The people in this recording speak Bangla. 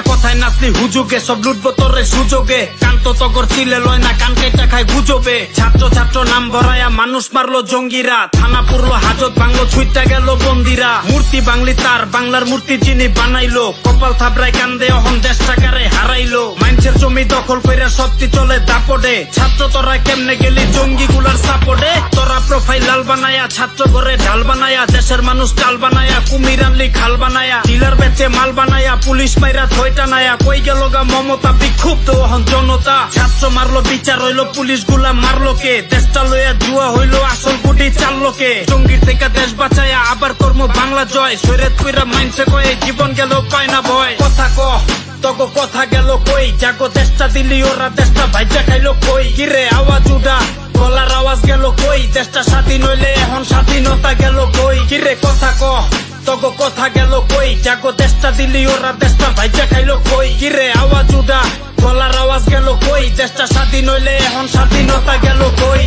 আমার কথায় নাচলি হুজুগে সব লুটবো তোরে সুযোগে কান্ত তগর চিলে লয় না কান কেটে খায় গুজবে ছাত্র ছাত্র নাম ভরায়া মানুষ মারলো জঙ্গিরা থানা পুরলো হাজত ভাঙলো ছুইটা গেল বন্দিরা মূর্তি বাংলি তার বাংলার মূর্তি যিনি বানাইলো কপাল থাবড়ায় কান্দে অহন দেশ টাকারে হারাইলো মানুষের জমি দখল কইরা সত্যি চলে দাপটে ছাত্র তোরা কেমনে গেলি জঙ্গি গুলার সাপোর্টে তোরা প্রোফাইল লাল বানায়া ছাত্র ঘরে ঢাল বানায়া দেশের মানুষ চাল বানায়া কুমির আনলি খাল বানায়া ডিলার বেচে মাল বানায়া পুলিশ মাইরা থইটা নায়া কই গেল গা মমতা বিক্ষুব্ধ অহন জনতা ছাত্র মারলো বিচার হইলো পুলিশ গুলা মারলো কে দেশটা লইয়া জুয়া হইলো আসল গুটি চাললো কে জঙ্গির থেকে দেশ বাঁচায়া আবার কর্ম বাংলা জয় শরীয়ত কইরা মাইনসে কয়ে জীবন গেল পায় না ভয় কথা ক তগো কথা গেল কই জাগো দেশটা দিলি ওরা দেশটা ভাইজা খাইলো কই কিরে আওয়াজ উডা গলার আওয়াজ গেল কই দেশটা স্বাধীন হইলে এখন স্বাধীনতা গেল কই কিরে কথা ক তগো কথা গেল কই জাগো দেশটা দিলি ওরা দেশটা ভাইজা খাইলো কই কিরে আওয়াজ উডা গলার আওয়াজ গেল কই দেশটা স্বাধীন হইলে এখন স্বাধীনতা গেল কই।